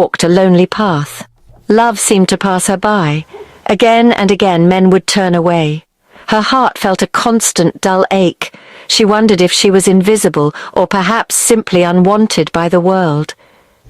walked a lonely path. Love seemed to pass her by. Again and again men would turn away. Her heart felt a constant dull ache. She wondered if she was invisible or perhaps simply unwanted by the world.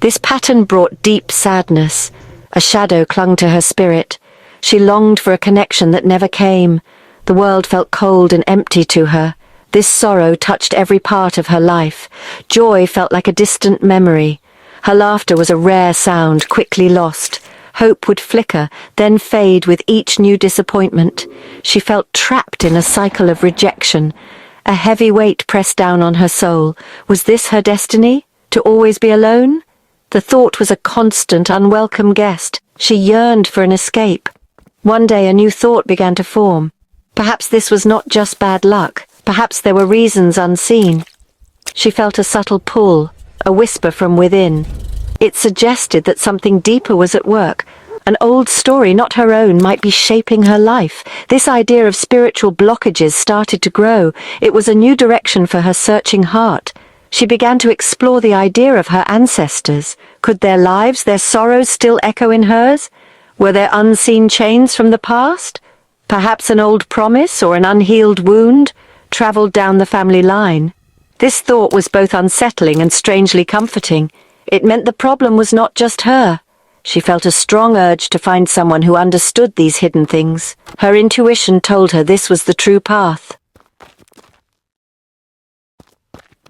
This pattern brought deep sadness. A shadow clung to her spirit. She longed for a connection that never came. The world felt cold and empty to her. This sorrow touched every part of her life. Joy felt like a distant memory. Her laughter was a rare sound, quickly lost. Hope would flicker, then fade with each new disappointment. She felt trapped in a cycle of rejection. A heavy weight pressed down on her soul. Was this her destiny? To always be alone? The thought was a constant, unwelcome guest. She yearned for an escape. One day a new thought began to form. Perhaps this was not just bad luck. Perhaps there were reasons unseen. She felt a subtle pull, a whisper from within. It suggested that something deeper was at work. An old story, not her own, might be shaping her life. This idea of spiritual blockages started to grow. It was a new direction for her searching heart. She began to explore the idea of her ancestors. Could their lives, their sorrows still echo in hers? Were there unseen chains from the past? Perhaps an old promise or an unhealed wound traveled down the family line. This thought was both unsettling and strangely comforting. It meant the problem was not just her. She felt a strong urge to find someone who understood these hidden things. Her intuition told her this was the true path.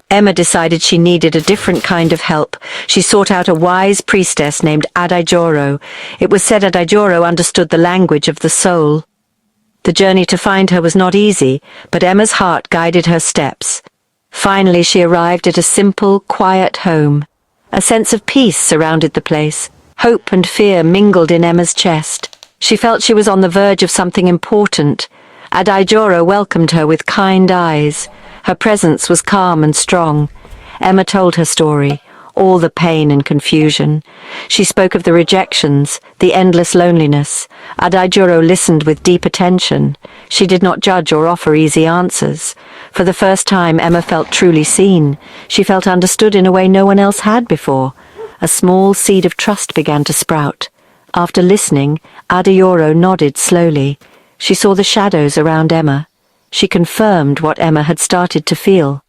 Emma decided she needed a different kind of help. She sought out a wise priestess named Adajoro. It was said Adajoro understood the language of the soul. The journey to find her was not easy, but Emma's heart guided her steps. Finally she arrived at a simple, quiet home. A sense of peace surrounded the place. Hope and fear mingled in Emma's chest. She felt she was on the verge of something important. Adajoro welcomed her with kind eyes. Her presence was calm and strong. Emma told her story, all the pain and confusion. She spoke of the rejections, the endless loneliness. Adajoro listened with deep attention. She did not judge or offer easy answers. For the first time, Emma felt truly seen. She felt understood in a way no one else had before. A small seed of trust began to sprout. After listening, Adajoro nodded slowly. She saw the shadows around Emma. She confirmed what Emma had started to feel.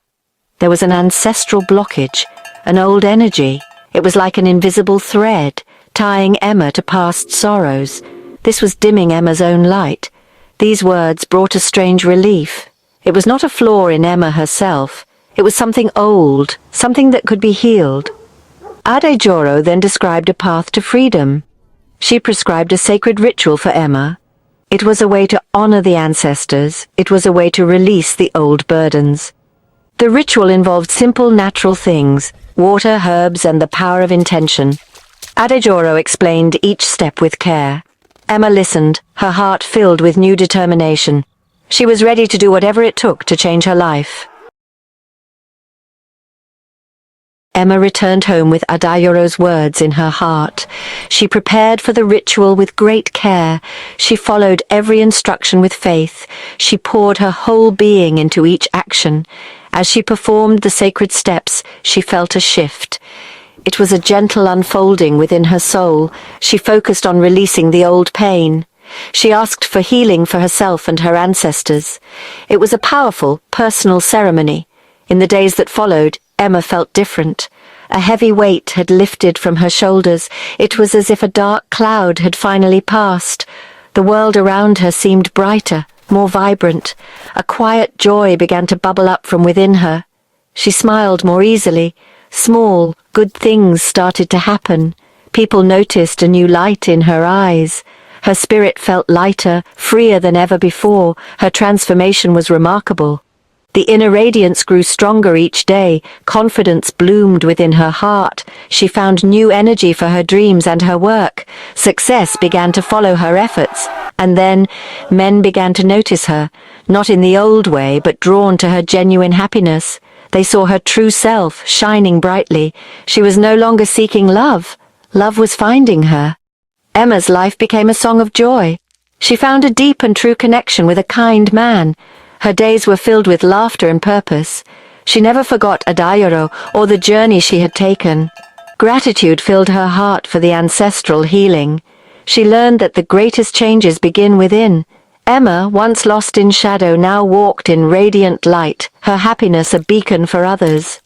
There was an ancestral blockage, an old energy. It was like an invisible thread, tying Emma to past sorrows. This was dimming Emma's own light. These words brought a strange relief. It was not a flaw in Emma herself. It was something old, something that could be healed. Adajoro then described a path to freedom. She prescribed a sacred ritual for Emma. It was a way to honor the ancestors. It was a way to release the old burdens. The ritual involved simple natural things, water, herbs, and the power of intention. Adajoro explained each step with care. Emma listened, her heart filled with new determination. She was ready to do whatever it took to change her life. Emma returned home with Adajoro's words in her heart. She prepared for the ritual with great care. She followed every instruction with faith. She poured her whole being into each action. As she performed the sacred steps, she felt a shift. It was a gentle unfolding within her soul. She focused on releasing the old pain. She asked for healing for herself and her ancestors. It was a powerful, personal ceremony. In the days that followed, Emma felt different. A heavy weight had lifted from her shoulders. It was as if a dark cloud had finally passed. The world around her seemed brighter, more vibrant. A quiet joy began to bubble up from within her. She smiled more easily. Small, good things started to happen. People noticed a new light in her eyes. Her spirit felt lighter, freer than ever before. Her transformation was remarkable. The inner radiance grew stronger each day. Confidence bloomed within her heart. She found new energy for her dreams and her work. Success began to follow her efforts. And then, men began to notice her, not in the old way, but drawn to her genuine happiness. They saw her true self, shining brightly. She was no longer seeking love. Love was finding her. Emma's life became a song of joy. She found a deep and true connection with a kind man. Her days were filled with laughter and purpose. She never forgot Adajoro or the journey she had taken. Gratitude filled her heart for the ancestral healing. She learned that the greatest changes begin within. Emma, once lost in shadow, now walked in radiant light, her happiness a beacon for others.